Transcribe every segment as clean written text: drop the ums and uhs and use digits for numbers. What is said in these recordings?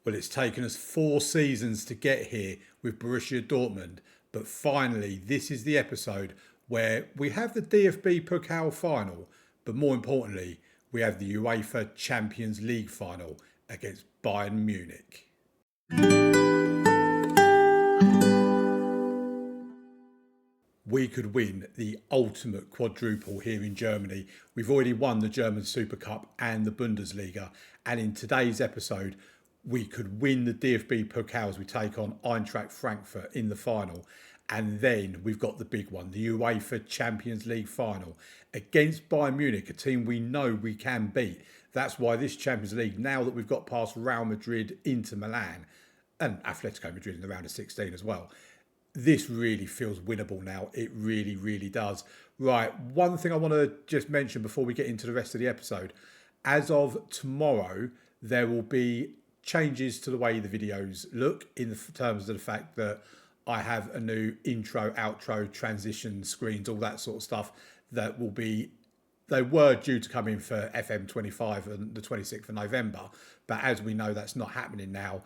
Well, it's taken us 4 seasons to get here with Borussia Dortmund, but finally, this is the episode where we have the DFB Pokal final, but more importantly, we have the UEFA Champions League final against Bayern Munich. We could win the ultimate quadruple here in Germany. We've already won the German Super Cup and the Bundesliga, and in today's episode, we could win the DFB Pokal as we take on Eintracht Frankfurt in the final. And then we've got the big one, the UEFA Champions League final against Bayern Munich, a team we know we can beat. That's why this Champions League, now that we've got past Real Madrid, Inter Milan and Atletico Madrid in the round of 16 as well, this really feels winnable now. It really, really does. Right, one thing I want to just mention before we get into the rest of the episode. As of tomorrow, there will be changes to the way the videos look in the terms of the fact that I have a new intro, outro, transition screens, all that sort of stuff that will be, they were due to come in for FM24 on the 26th of November. But as we know, that's not happening now.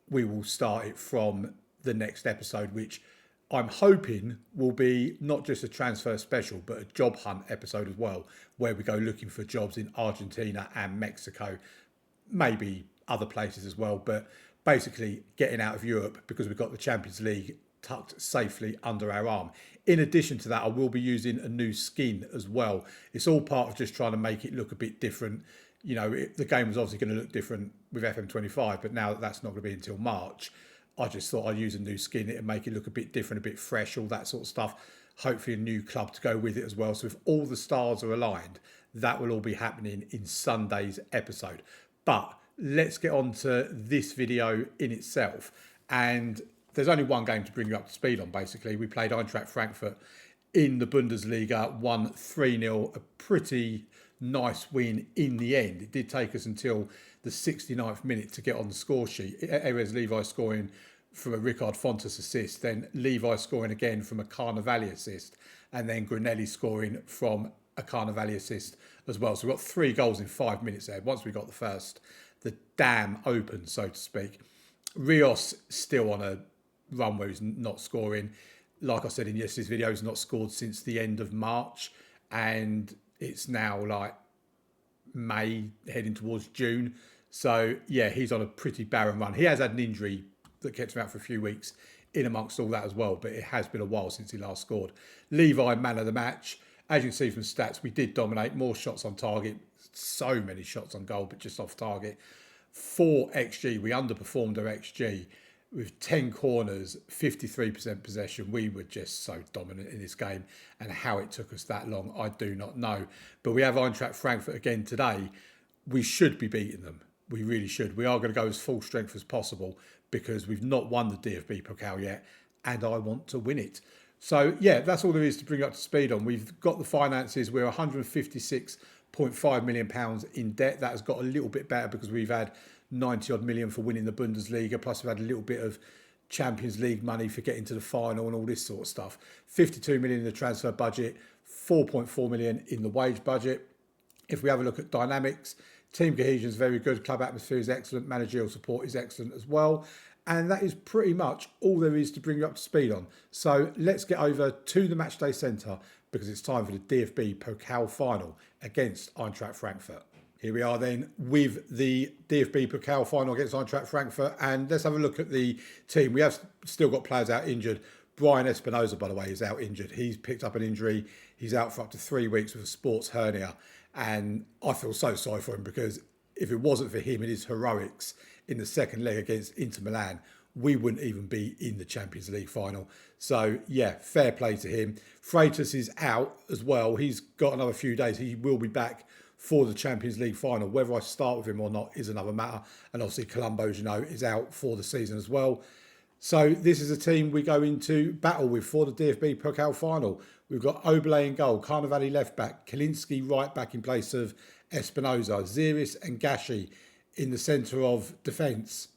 We will start it from the next episode, which I'm hoping will be not just a transfer special, but a job hunt episode as well, where we go looking for jobs in Argentina and Mexico, maybe other places as well, but basically getting out of Europe because we've got the Champions League tucked safely under our arm. In addition to that, I will be using a new skin as well. It's all part of just trying to make it look a bit different. You know, the game was obviously going to look different with FM25, but now that's not going to be until March. I just thought I'd use a new skin and make it look a bit different, a bit fresh, all that sort of stuff. Hopefully a new club to go with it as well. So if all the stars are aligned, that will all be happening in Sunday's episode. But let's get on to this video in itself. And there's only one game to bring you up to speed on, basically. We played Eintracht Frankfurt in the Bundesliga, won 3-0, a pretty nice win in the end. It did take us until the 69th minute to get on the score sheet. Erez Levi scoring from a Ricard Fontes assist, then Levi scoring again from a Carnevali assist, and then Granelli scoring from a Carnevali assist as well. So we got 3 goals in 5 minutes there. Once we got the first, the dam opened, so to speak. Rios still on a run where he's not scoring. Like I said in yesterday's video, he's not scored since the end of March, and it's now like May heading towards June. So yeah, he's on a pretty barren run. He has had an injury that kept him out for a few weeks in amongst all that as well, but it has been a while since he last scored. Levi, man of the match. As you can see from stats, we did dominate, more shots on target, so many shots on goal, but just off target. 4 XG, we underperformed our XG with 10 corners, 53% possession. We were just so dominant in this game, and how it took us that long, I do not know. But we have Eintracht Frankfurt again today. We should be beating them. We really should. We are going to go as full strength as possible because we've not won the DFB Pokal yet, and I want to win it. So yeah, that's all there is to bring up to speed on. We've got the finances. We're £156.5 million in debt. That has got a little bit better because we've had 90 odd million for winning the Bundesliga, plus we've had a little bit of Champions League money for getting to the final and all this sort of stuff. 52 million in the transfer budget, 4.4 million in the wage budget. If we have a look at dynamics, team cohesion is very good, club atmosphere is excellent, managerial support is excellent as well. And that is pretty much all there is to bring you up to speed on. So let's get over to the Matchday Centre because it's time for the DFB Pokal final against Eintracht Frankfurt. Here we are then with the DFB Pokal final against Eintracht Frankfurt, and let's have a look at the team. We have still got players out injured. Brian Espinosa, by the way, is out injured. He's picked up an injury. He's out for up to 3 weeks with a sports hernia, and I feel so sorry for him because if it wasn't for him and his heroics in the second leg against Inter Milan, we wouldn't even be in the Champions League final. So yeah, fair play to him. Freitas is out as well. He's got another few days. He will be back for the Champions League final. Whether I start with him or not is another matter. And obviously Colombo, as you know, is out for the season as well. So this is a team we go into battle with for the DFB Pokal final. We've got Oblé in goal, Carnevali left back, Kalinski right back in place of Espinosa, Ziris and Gashi in the centre of defence,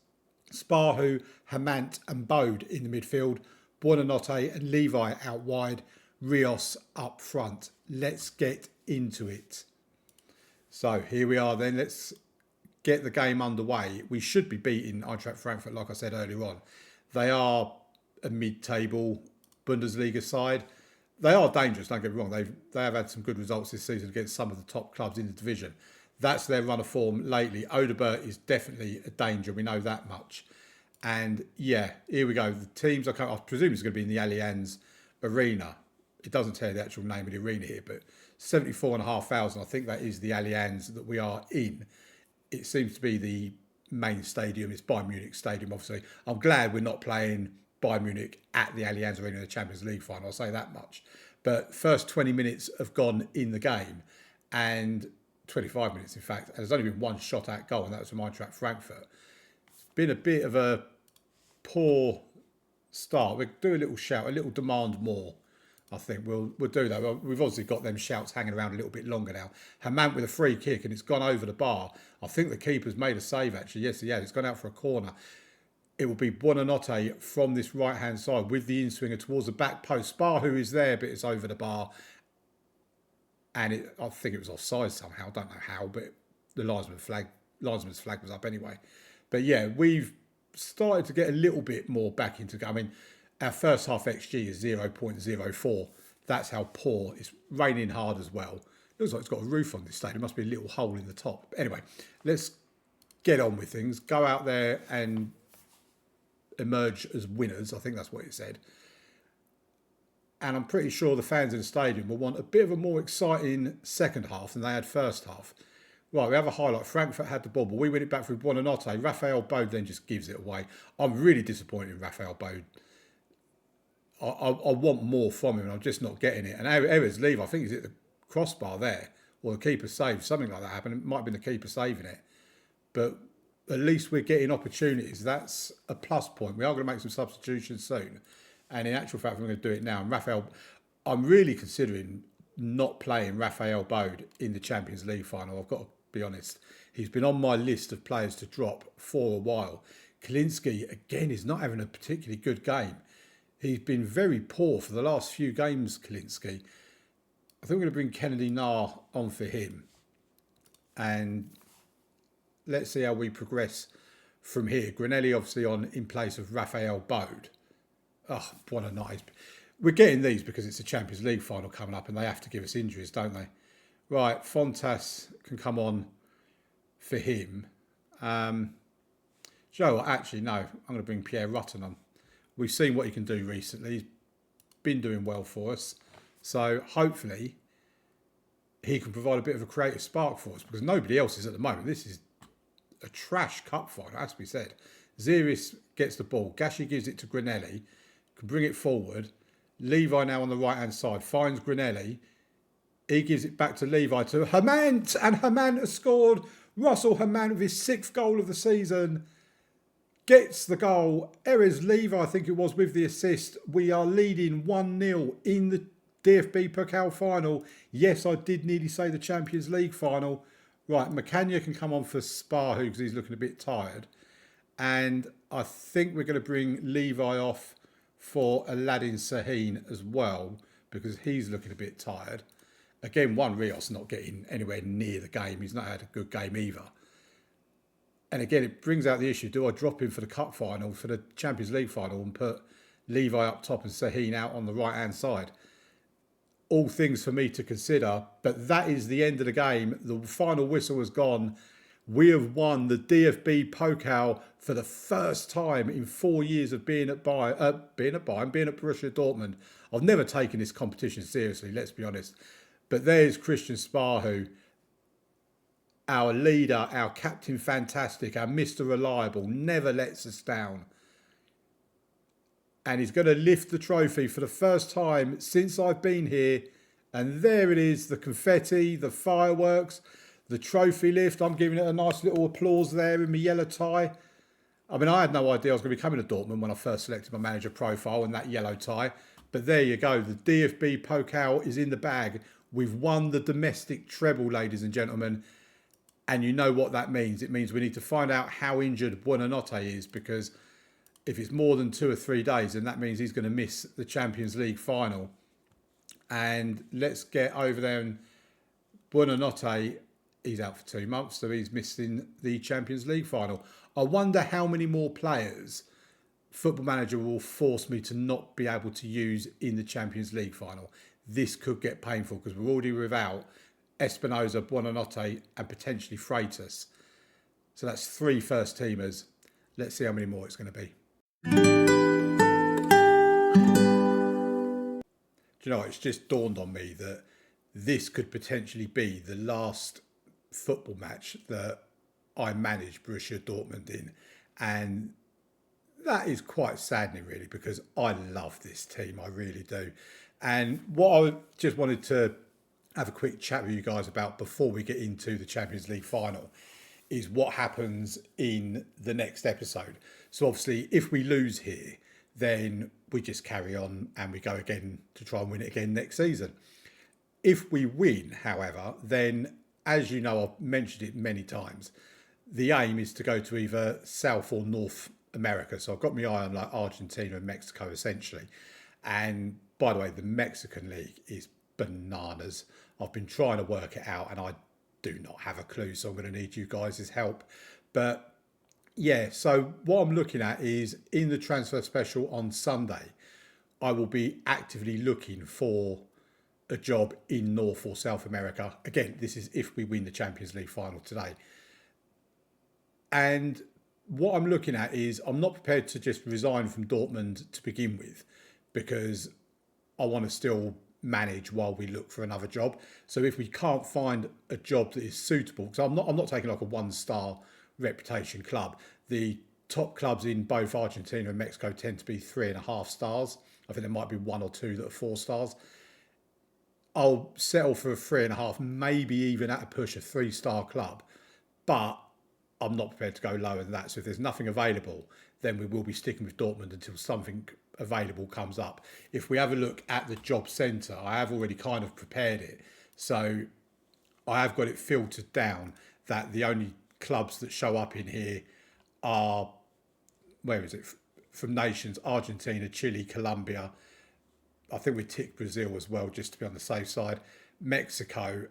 Sparhu, Hamant and Bode in the midfield, Buonanotte and Levi out wide, Rios up front. Let's get into it. So here we are then. Let's get the game underway, we should be beating Eintracht Frankfurt, like I said earlier on. They are a mid-table Bundesliga side. They are dangerous, don't get me wrong. They have had some good results this season against some of the top clubs in the division. That's their run of form lately. Odeberg is definitely a danger. We know that much. And yeah, here we go. The teams, I presume it's going to be in the Allianz Arena. It doesn't tell you the actual name of the arena here, but 74,500, I think that is the Allianz that we are in. It seems to be the main stadium. It's Bayern Munich Stadium, obviously. I'm glad we're not playing Bayern Munich at the Allianz Arena in the Champions League final, I'll say that much. But first 20 minutes have gone in the game, and 25 minutes, in fact, and there's only been one shot at goal, and that was from Eintracht Frankfurt. It's been a bit of a poor start. We'll do a little shout, a little demand more. I think we'll do that. Well, we've obviously got them shouts hanging around a little bit longer now. Hamant with a free kick, and it's gone over the bar. I think the keeper's made a save, actually. Yes, he has. It's gone out for a corner. It will be Buonanotte from this right-hand side with the in-swinger towards the back post. Sparhu is there, but it's over the bar. And I think it was offside somehow. I don't know how, but the linesman's flag was up anyway. But yeah, we've started to get a little bit more back into... I mean, our first half XG is 0.04. That's how poor. It's raining hard as well. Looks like it's got a roof on this stadium. There must be a little hole in the top. But anyway, let's get on with things. Go out there and emerge as winners. I think that's what it said. And I'm pretty sure the fans in the stadium will want a bit of a more exciting second half than they had first half. Right, we have a highlight. Frankfurt had the ball, but we win it back through Buonanotte. Raphael Bode then just gives it away. I'm really disappointed in Raphael Bode. I want more from him, and I'm just not getting it. And Erez leave, I think he's at the crossbar there, or the keeper saved, something like that happened. It might have been the keeper saving it. But at least we're getting opportunities. That's a plus point. We are going to make some substitutions soon. And in actual fact, we're going to do it now. And Raphael, I'm really considering not playing Raphael Bode in the Champions League final. I've got to be honest. He's been on my list of players to drop for a while. Kalinski, again, is not having a particularly good game. He's been very poor for the last few games, Kalinski. I think we're going to bring Kennedy Nah on for him. And let's see how we progress from here. Granelli obviously on in place of Raphael Bode. Oh, what a nice... We're getting these because it's a Champions League final coming up and they have to give us injuries, don't they? Right, Fontas can come on for him. Joe, actually, no. I'm going to bring Pierre Rutten on. We've seen what he can do recently. He's been doing well for us. So hopefully he can provide a bit of a creative spark for us because nobody else is at the moment. This is a trash cup final, as we said. Ziris gets the ball. Gashi gives it to Granelli. Can bring it forward. Levi now on the right-hand side. Finds Granelli. He gives it back to Levi to Hamant. And Hamant has scored. Russell Hamant with his 6th goal of the season. Gets the goal. Erez Levi, I think it was, with the assist. We are leading 1-0 in the DFB Pokal final. Yes, I did nearly say the Champions League final. Right, Macania can come on for Sparhu because he's looking a bit tired. And I think we're going to bring Levi off for Aladdin Sahin as well because he's looking a bit tired. Again, Juan Rios not getting anywhere near the game. He's not had a good game either. And again, it brings out the issue. Do I drop him for the cup final, for the Champions League final and put Levi up top and Sahin out on the right-hand side? All things for me to consider. But that is the end of the game. The final whistle has gone. We have won the DFB Pokal for the first time in 4 years of being at Borussia Dortmund. I've never taken this competition seriously, let's be honest. But there's Christian Sparhu, our leader, our Captain Fantastic, our Mr. Reliable, never lets us down. And he's going to lift the trophy for the first time since I've been here. And there it is, the confetti, the fireworks, the trophy lift. I'm giving it a nice little applause there in my yellow tie. I mean, I had no idea I was going to be coming to Dortmund when I first selected my manager profile in that yellow tie. But there you go. The DFB Pokal is in the bag. We've won the domestic treble, ladies and gentlemen. And you know what that means. It means we need to find out how injured Buonanotte is, because if it's more than 2 or 3 days, then that means he's going to miss the Champions League final. And let's get over there. And Buonanotte he's out for 2 months, so he's missing the Champions League final. I wonder how many more players Football Manager will force me to not be able to use in the Champions League final. This could get painful because we're already without Espinosa, Buonanotte and potentially Freitas. So that's 3 first teamers. Let's see how many more it's going to be. Do you know what? It's just dawned on me that this could potentially be the last football match that I manage Borussia Dortmund in. And that is quite saddening, really, because I love this team. I really do. And what I just wanted to have a quick chat with you guys about before we get into the Champions League final is what happens in the next episode. So obviously, if we lose here, then we just carry on and we go again to try and win it again next season. If we win, however, then, as you know, I've mentioned it many times, the aim is to go to either South or North America. So I've got my eye on like Argentina and Mexico, essentially. And by the way, the Mexican league is bananas. I've been trying to work it out and I do not have a clue. So I'm going to need you guys' help. But yeah, so what I'm looking at is in the transfer special on Sunday, I will be actively looking for a job in North or South America. Again, this is if we win the Champions League final today. And what I'm looking at is I'm not prepared to just resign from Dortmund to begin with because I want to still manage while we look for another job. So if we can't find a job that is suitable, because I'm not taking like a 1-star reputation club. The top clubs in both Argentina and Mexico tend to be 3.5 stars. I think there might be 1 or 2 that are 4 stars. I'll settle for a 3.5, maybe even at a push a 3-star club, but I'm not prepared to go lower than that. So if there's nothing available, then we will be sticking with Dortmund until something available comes up. If we have a look at the job centre, I have already kind of prepared it. So I have got it filtered down that the only clubs that show up in here are, where is it? From nations, Argentina, Chile, Colombia. I think we tick Brazil as well, just to be on the safe side. Mexico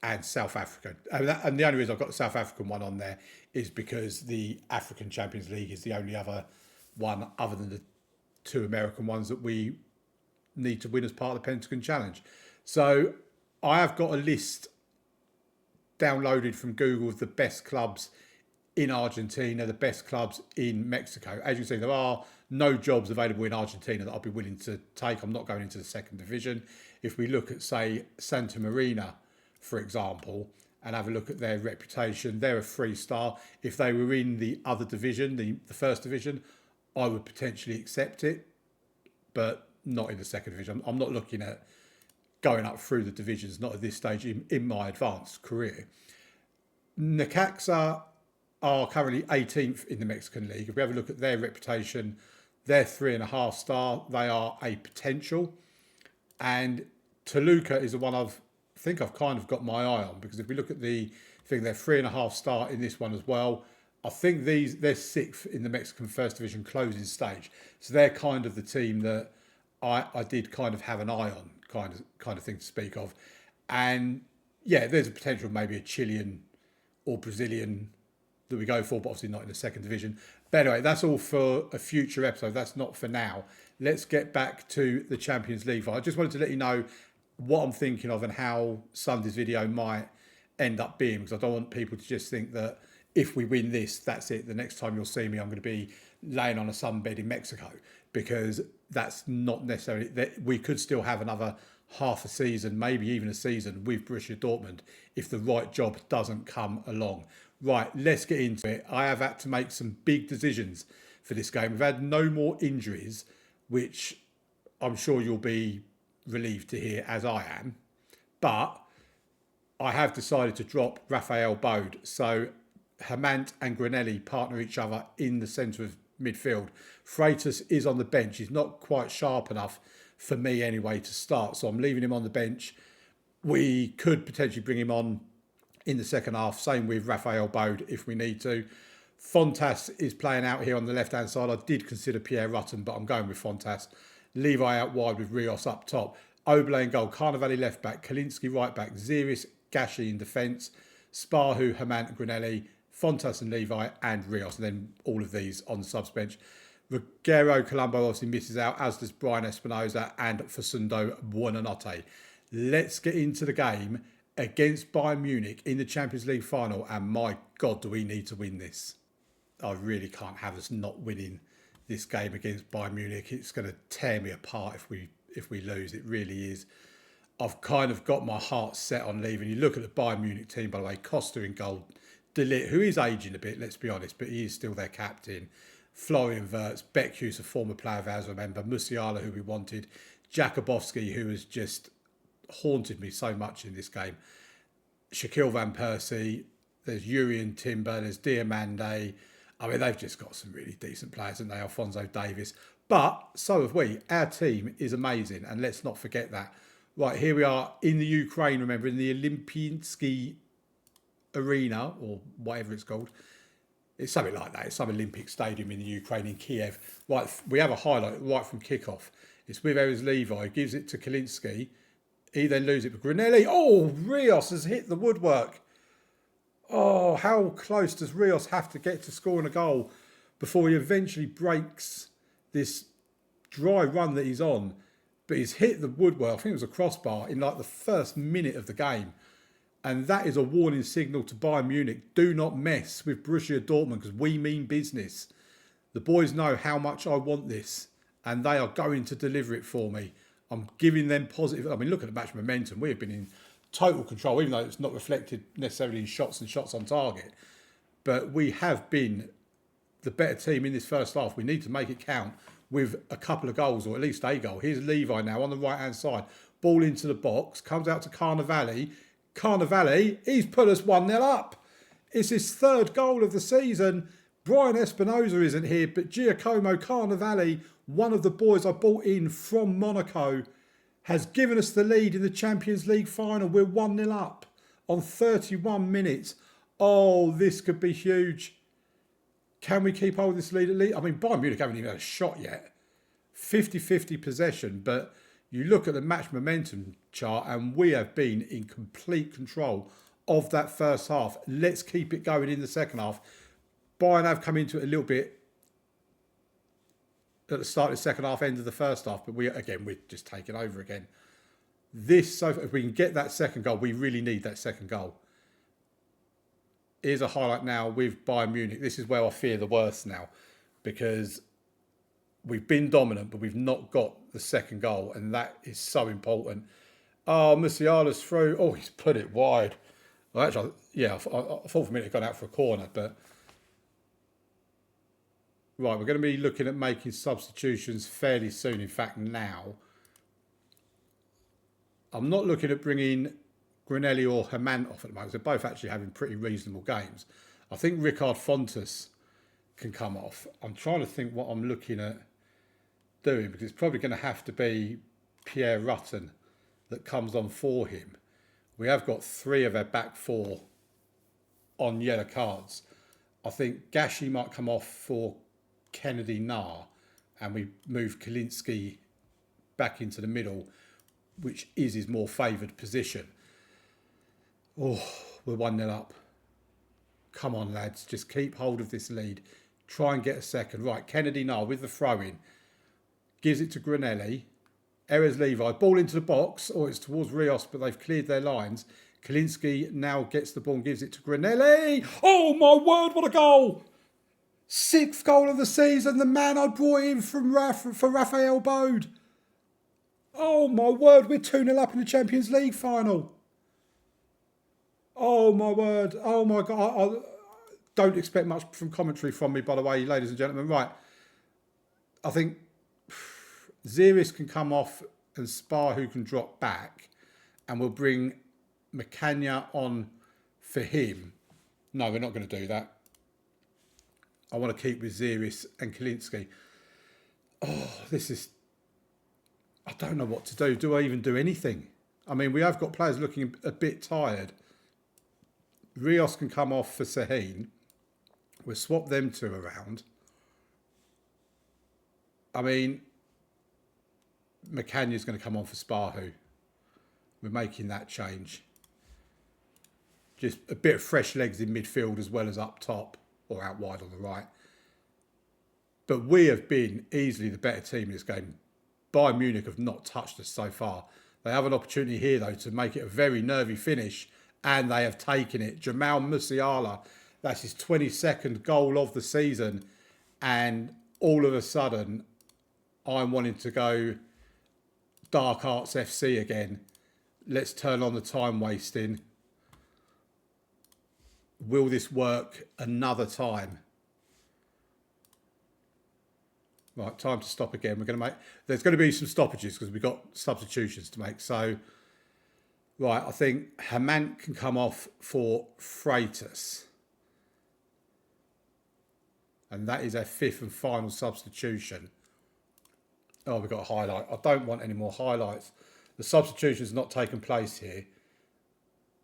and South Africa. And the only reason I've got the South African one on there is because the African Champions League is the only other one other than the 2 American ones that we need to win as part of the Pentagon Challenge. So I have got a list downloaded from Google of the best clubs in Argentina, the best clubs in Mexico. As you can see, there are no jobs available in Argentina that I'll be willing to take. I'm not going into the 2nd division. If we look at, say, Santa Marina, for example, and have a look at their reputation, they're a 3-star. If they were in the other division, the 1st division, I would potentially accept it, but not in the 2nd division. I'm not looking at going up through the divisions, not at this stage in my advanced career. Necaxa are currently 18th in the Mexican league. If we have a look at their reputation, they're 3.5 star. They are a potential. And Toluca is the one I think I've kind of got my eye on, because if we look at the thing, they're 3.5 star in this one as well. I think they're 6th in the Mexican 1st division closing stage. So they're kind of the team that I did kind of have an eye on, kind of thing to speak of. And yeah, there's a potential maybe a Chilean or Brazilian that we go for, but obviously not in the 2nd division. But anyway, that's all for a future episode. That's not for now. Let's get back to the Champions League. I just wanted to let you know what I'm thinking of and how Sunday's video might end up being, because I don't want people to just think that if we win this, that's it. The next time you'll see me, I'm going to be laying on a sunbed in Mexico, because that's not necessarily, that we could still have another half a season, maybe even a season with Borussia Dortmund if the right job doesn't come along. Right, let's get into it. I have had to make some big decisions for this game. We've had no more injuries, which I'm sure you'll be relieved to hear, as I am. But I have decided to drop Raphael Bode. So Hamant and Granelli partner each other in the centre of midfield. Freitas is on the bench. He's not quite sharp enough for me anyway to start, so I'm leaving him on the bench. We could potentially bring him on in the second half. Same with Raphael Bode if we need to. Fontas is playing out here on the left-hand side. I did consider Pierre Rutten, but I'm going with Fontas. Levi out wide with Rios up top. Oblé in goal. Carnevale left back. Kalinski right back. Ziris, Gashi in defence. Sparhu, Herman, Granelli, Fontas and Levi, and Rios, and then all of these on the subs bench. Ruggero Colombo obviously misses out, as does Brian Espinosa and Facundo Buonanotte. Let's get into the game against Bayern Munich in the Champions League final, and my God, do we need to win this. I really can't have us not winning this game against Bayern Munich. It's going to tear me apart if we lose. It really is. I've kind of got my heart set on leaving. You look at the Bayern Munich team, by the way, Costa in goal, De Ligt, who is aging a bit, let's be honest, but he is still their captain. Florian Wirtz, Beckhus, a former player of ours, remember, Musiala, who we wanted, Jakubowski, who has just haunted me so much in this game, Shaquille Van Persie, there's Jurien Timber, there's Diamande. I mean, they've just got some really decent players, haven't they? Alphonso Davies. But so have we. Our team is amazing, and let's not forget that. Right, here we are in the Ukraine, remember, in the Olympiyski Arena, or whatever it's called. It's something like that. It's some Olympic stadium in the Ukraine, in Kiev. Right, we have a highlight right from kickoff. It's with Erez Levi, gives it to Kalinski. He then loses it to Granelli. Oh, Rios has hit the woodwork. Oh, how close does Rios have to get to scoring a goal before he eventually breaks this dry run that he's on? But he's hit the woodwork. I think it was a crossbar in like the first minute of the game. And that is a warning signal to Bayern Munich. Do not mess with Borussia Dortmund, because we mean business. The boys know how much I want this, and they are going to deliver it for me. I'm giving them positive. I mean, look at the match momentum. We have been in total control, even though it's not reflected necessarily in shots and shots on target. But we have been the better team in this first half. We need to make it count with a couple of goals, or at least a goal. Here's Levi now on the right-hand side. Ball into the box. Comes out to Carnevale. Carnevale, he's put us 1-0 up. It's his third goal of the season. Brian Espinosa isn't here, but Giacomo Carnevale, one of the boys I brought in from Monaco, has given us the lead in the Champions League final. We're 1-0 up on 31 minutes. Oh, this could be huge. Can we keep hold of this lead at least? I mean, Bayern Munich haven't even had a shot yet. 50-50 possession, but you look at the match momentum chart and we have been in complete control of that first half. Let's keep it going in the second half. Bayern have come into it a little bit at the start of the second half, end of the first half, but we're just taking over again. If we can get that second goal, we really need that second goal. Here's a highlight now with Bayern Munich. This is where I fear the worst now, because we've been dominant, but we've not got the second goal, and that is so important. Oh, Musiala's through. Oh, he's put it wide. Well, actually, yeah, I thought for a minute it got out for a corner, but right, we're going to be looking at making substitutions fairly soon. In fact, now. I'm not looking at bringing Granelli or Herman off at the moment. They're both actually having pretty reasonable games. I think Ricard Fontas can come off. I'm trying to think what I'm looking at doing, because it's probably going to have to be Pierre Rutten that comes on for him. We have got 3 of our back 4 on yellow cards. I think Gashi might come off for Kennedy Nar, and we move Kalinski back into the middle, which is his more favoured position. Oh, we're 1-0 up. Come on, lads. Just keep hold of this lead. Try and get a second. Right, Kennedy Nar with the throw-in. Gives it to Granelli. Erez Levi. Ball into the box. Oh, it's towards Rios, but they've cleared their lines. Kalinski now gets the ball and gives it to Granelli. Oh, my word, what a goal! 6th goal of the season. The man I brought in for Raphael Bode. Oh, my word, we're 2-0 up in the Champions League final. Oh, my word. Oh, my God. I don't expect much from commentary from me, by the way, ladies and gentlemen. Right. I think Ziris can come off and Sparhu can drop back, and we'll bring Macania on for him. No, we're not going to do that. I want to keep with Ziris and Kalinski. Oh, this is... I don't know what to do. Do I even do anything? I mean, we have got players looking a bit tired. Rios can come off for Sahin. We'll swap them 2 around. I mean, Macania's going to come on for Sparhu. We're making that change. Just a bit of fresh legs in midfield as well as up top or out wide on the right. But we have been easily the better team in this game. Bayern Munich have not touched us so far. They have an opportunity here, though, to make it a very nervy finish, and they have taken it. Jamal Musiala, that's his 22nd goal of the season, and all of a sudden, I'm wanting to go Dark Arts FC again. Let's turn on the time wasting. Will this work another time? Right, time to stop again. There's going to be some stoppages because we've got substitutions to make. So, right, I think Hamant can come off for Freitas. And that is our 5th and final substitution. Oh, we've got a highlight. I don't want any more highlights. The substitution's not taken place here.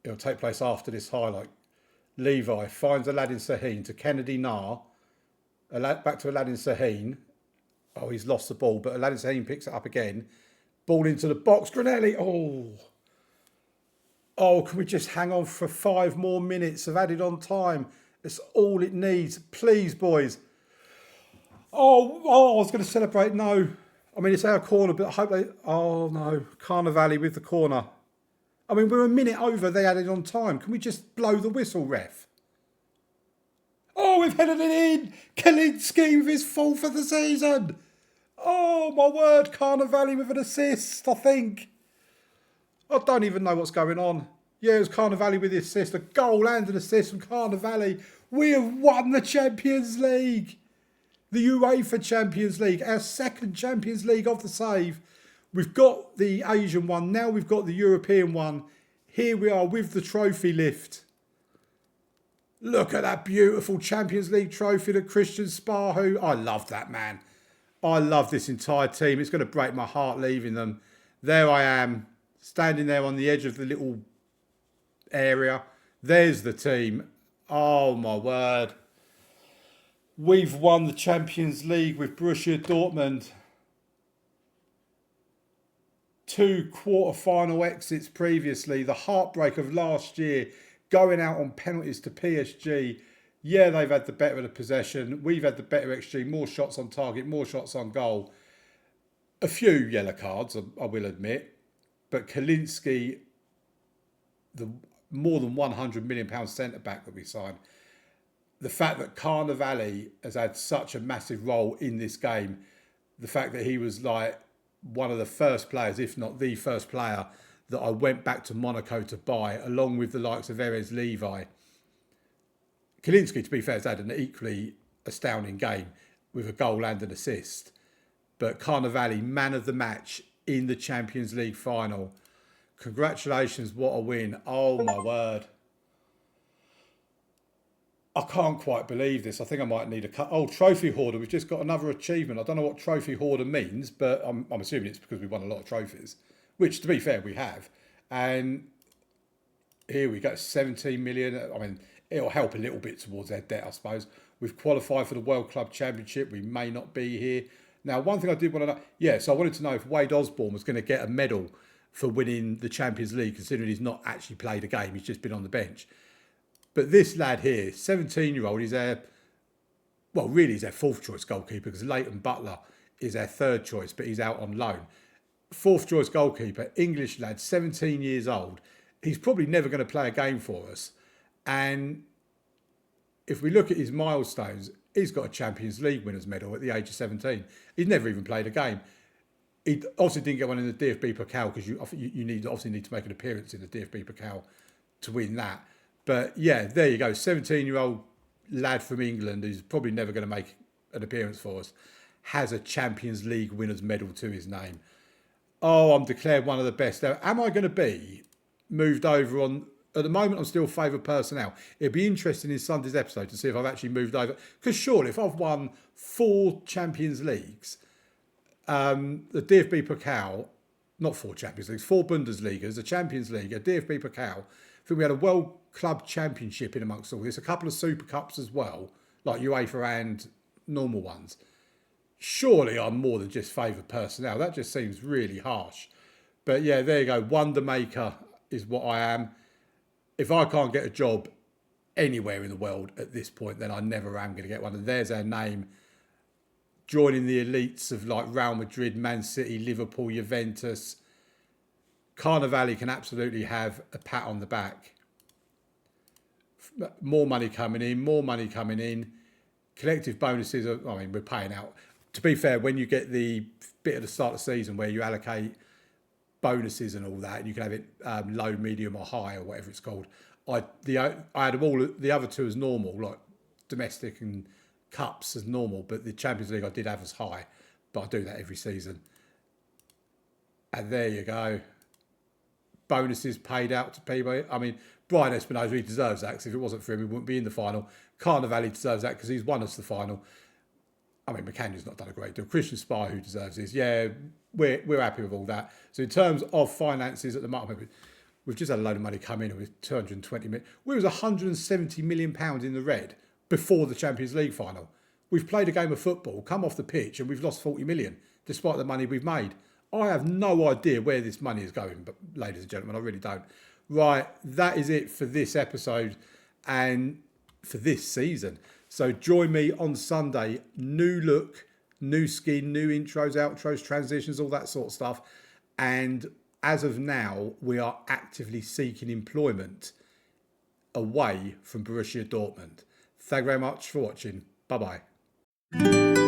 It'll take place after this highlight. Levi finds Aladdin Sahin to Kennedy Nar. Back to Aladdin Sahin. Oh, he's lost the ball, but Aladdin Sahin picks it up again. Ball into the box. Granelli. Oh, can we just hang on for 5 more minutes of added on time? That's all it needs. Please, boys. Oh, I was going to celebrate. No. I mean, it's our corner, but I hope they... Oh, no. Carnevale with the corner. I mean, we're a minute over the added on time. Can we just blow the whistle, ref? Oh, we've headed it in. Kalinski with his 4th of the season. Oh, my word. Carnevale with an assist, I think. I don't even know what's going on. Yeah, it was Carnevale with the assist. A goal and an assist from Carnevale. We have won the Champions League. The UEFA Champions League. Our 2nd Champions League of the save. We've got the Asian one. Now we've got the European one. Here we are with the trophy lift. Look at that beautiful Champions League trophy that Christian Spahu. I love that, man. I love this entire team. It's going to break my heart leaving them. There I am, standing there on the edge of the little area. There's the team. Oh, my word. We've won the Champions League with Borussia Dortmund. 2 quarter-final exits previously. The heartbreak of last year. Going out on penalties to PSG. Yeah, they've had the better of the possession. We've had the better XG. More shots on target. More shots on goal. A few yellow cards, I will admit. But Kalinski, the more than £100 million centre-back that we signed. The fact that Carnevale has had such a massive role in this game. The fact that he was like one of the first players, if not the first player, that I went back to Monaco to buy, along with the likes of Erez Levi. Kalinski, to be fair, has had an equally astounding game with a goal and an assist. But Carnevale, man of the match in the Champions League final. Congratulations, what a win. Oh, my word. I can't quite believe this. I think I might need a cut. Oh, trophy hoarder. We've just got another achievement. I don't know what trophy hoarder means, but I'm assuming it's because we won a lot of trophies, which, to be fair, we have. And here we go, 17 million. I mean, it'll help a little bit towards their debt, I suppose. We've qualified for the World Club Championship. We may not be here. Now, one thing I did want to know, so I wanted to know if Wade Osborne was going to get a medal for winning the Champions League, considering he's not actually played a game. He's just been on the bench. But this lad here, 17-year-old, he's our 4th choice goalkeeper, because Leighton Butler is our 3rd choice, but he's out on loan. 4th choice goalkeeper, English lad, 17 years old. He's probably never going to play a game for us. And if we look at his milestones, he's got a Champions League winners medal at the age of 17. He's never even played a game. He obviously didn't get one in the DFB Pokal, because you obviously need to make an appearance in the DFB Pokal to win that. But yeah, there you go. 17-year-old lad from England who's probably never going to make an appearance for us has a Champions League winners medal to his name. Oh, I'm declared one of the best. Now, am I going to be moved over on... At the moment, I'm still favoured personnel. It'd be interesting in Sunday's episode to see if I've actually moved over. Because surely, if I've won 4 Champions Leagues, the DFB Pokal, not 4 Champions Leagues, 4 Bundesligas, a Champions League, a DFB Pokal. I think we had a World Club Championship in amongst all this, a couple of Super Cups as well, like UEFA and normal ones. Surely I'm more than just favoured personnel. That just seems really harsh. But yeah, there you go. Wonder maker is what I am. if I can't get a job anywhere in the world at this point, then I never am going to get one. And there's our name joining the elites of like Real Madrid, Man City, Liverpool, Juventus. Carnivale can absolutely have a pat on the back. More money coming in. Collective bonuses, we're paying out. To be fair, when you get the bit at the start of the season where you allocate bonuses and all that, and you can have it low, medium or high or whatever it's called. I had all the other two as normal, like domestic and cups as normal, but the Champions League I did have as high, but I do that every season. And there you go. Bonuses paid out to people. I mean, Brian Espinosa, he deserves that, because if it wasn't for him, he wouldn't be in the final. Carnivale deserves that because he's won us the final. I mean, McCanny's not done a great deal. Christian Spar, who deserves this. Yeah, we're happy with all that. So in terms of finances at the moment, we've just had a load of money come in with 220 million. We was 170 million pounds in the red before the Champions League final. We've played a game of football, come off the pitch, and we've lost 40 million, despite the money we've made. I have no idea where this money is going, but ladies and gentlemen, I really don't. Right, that is it for this episode and for this season. So join me on Sunday. New look, new skin, new intros, outros, transitions, all that sort of stuff. And as of now, we are actively seeking employment away from Borussia Dortmund. Thank you very much for watching. Bye-bye.